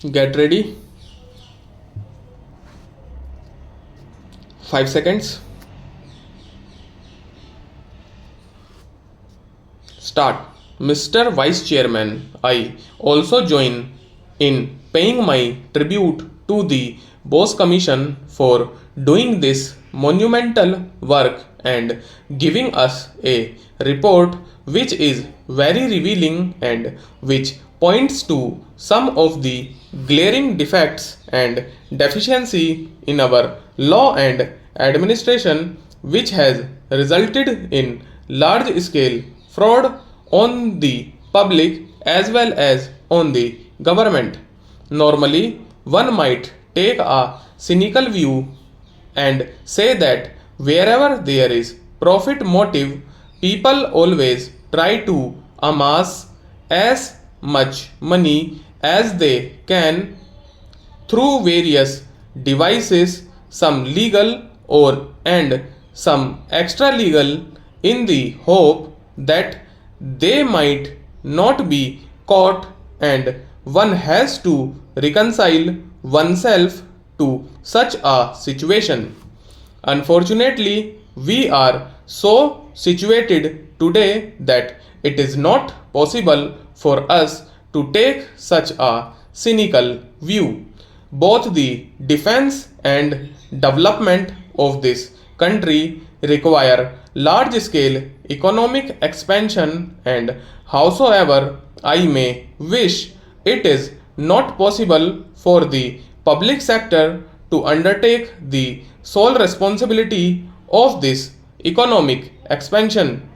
Get ready. 5 seconds. Start. Mr. Vice Chairman, I also join in paying my tribute to the Bose Commission for doing this monumental work and giving us a report which is very revealing and which points to some of the glaring defects and deficiency in our law and administration which has resulted in large scale fraud on the public as well as on the government. Normally, one might take a cynical view and say that wherever there is profit motive, people always try to amass as much money as they can through various devices, some legal or and some extra legal, in the hope that they might not be caught, and one has to reconcile oneself to such a situation. Unfortunately, we are so situated today that it is not possible for us to take such a cynical view. Both the defense and development of this country require large scale economic expansion, and howsoever I may wish, it is not possible for the public sector to undertake the sole responsibility of this economic expansion.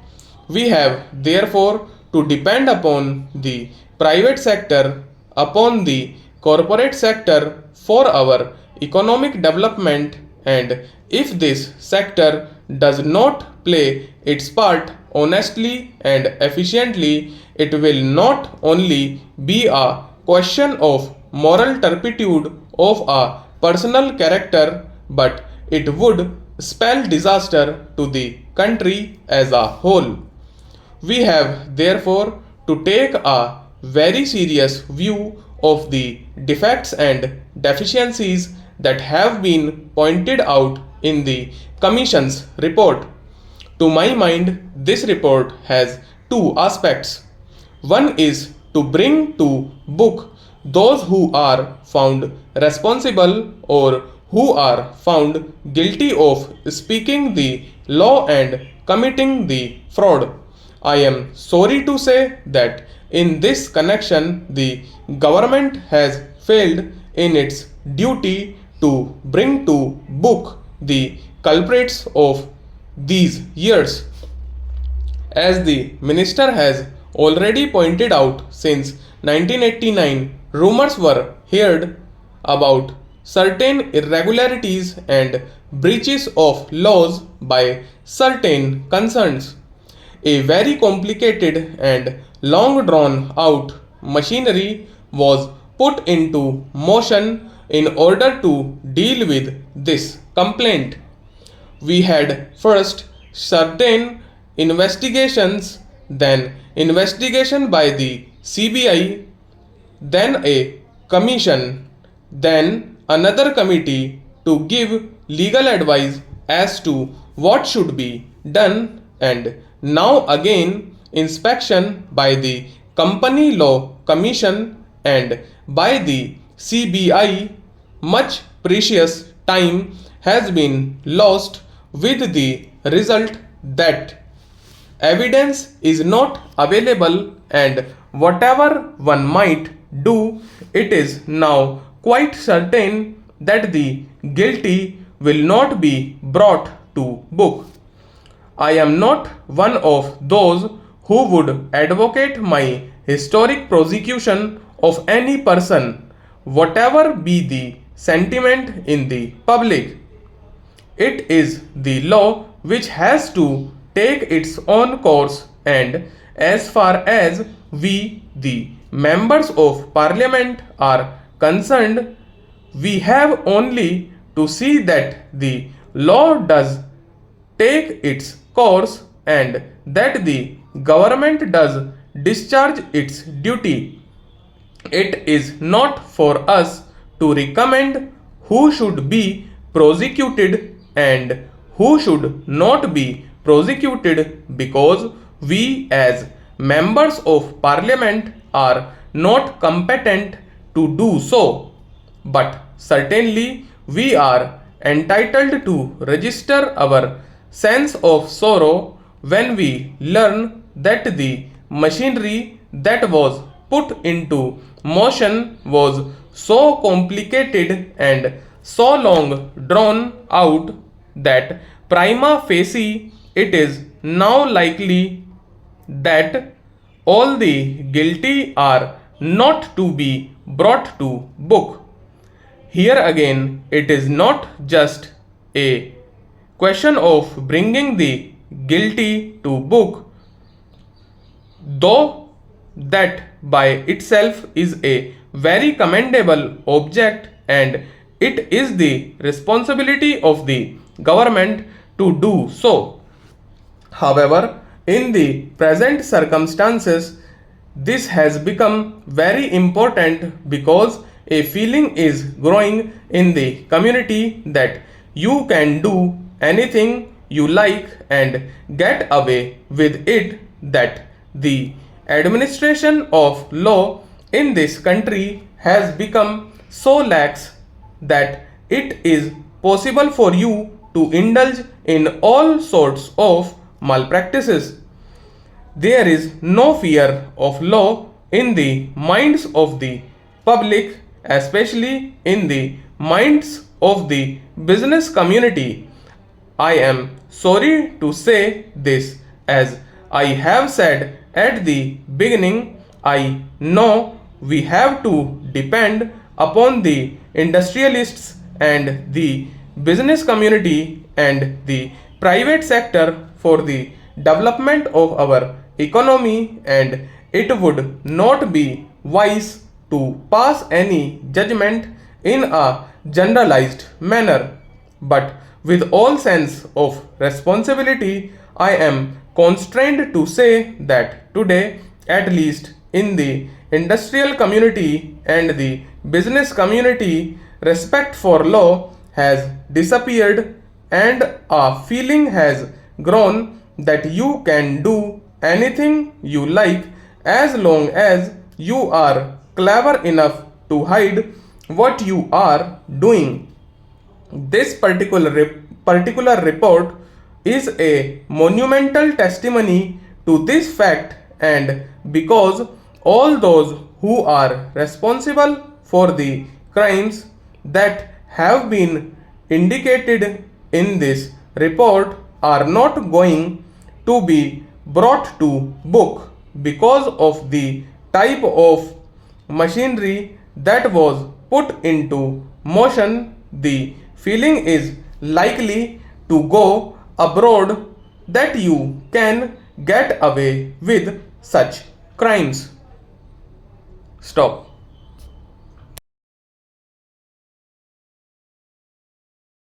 We have therefore to depend upon the private sector, upon the corporate sector for our economic development, and if this sector does not play its part honestly and efficiently, it will not only be a question of moral turpitude of a personal character, but it would spell disaster to the country as a whole. We have therefore to take a very serious view of the defects and deficiencies that have been pointed out in the Commission's report. To my mind, this report has two aspects. One is to bring to book those who are found responsible or who are found guilty of speaking the law and committing the fraud. I am sorry to say that in this connection, the government has failed in its duty to bring to book the culprits of these years. As the minister has already pointed out, since 1989, rumors were heard about certain irregularities and breaches of laws by certain concerns. A very complicated and long drawn out machinery was put into motion in order to deal with this complaint. We had first certain investigations, then investigation by the CBI, then a commission, then another committee to give legal advice as to what should be done, and now again inspection by the Company Law Commission and by the CBI. Much precious time has been lost, with the result that evidence is not available, and whatever one might do, it is now quite certain that the guilty will not be brought to book. I am not one of those who would advocate my historic prosecution of any person, whatever be the sentiment in the public. It is the law which has to take its own course, and as far as we, the members of parliament, are concerned, we have only to see that the law does take its course and that the government does discharge its duty. It is not for us to recommend who should be prosecuted and who should not be prosecuted, because we as members of parliament are not competent to do so. But certainly we are entitled to register our sense of sorrow when we learn that the machinery that was put into motion was so complicated and so long drawn out that prima facie it is now likely that all the guilty are not to be brought to book. Here again, it is not just a question of bringing the guilty to book, though that by itself is a very commendable object, and it is the responsibility of the government to do so. However, in the present circumstances, this has become very important because a feeling is growing in the community that you can do anything you like and get away with it, that the administration of law in this country has become so lax that it is possible for you to indulge in all sorts of malpractices. There is no fear of law in the minds of the public, especially in the minds of the business community. I am sorry to say this, as I have said at the beginning. I know we have to depend upon the industrialists and the business community and the private sector for the development of our economy, and it would not be wise to pass any judgment in a generalized manner. But with all sense of responsibility, I am constrained to say that today, at least in the industrial community and the business community, respect for law has disappeared, and a feeling has grown that you can do anything you like as long as you are clever enough to hide what you are doing. This particular report is a monumental testimony to this fact, and because all those who are responsible for the crimes that have been indicated in this report are not going to be brought to book because of the type of machinery that was put into motion, the feeling is likely to go abroad that you can get away with such crimes. Stop.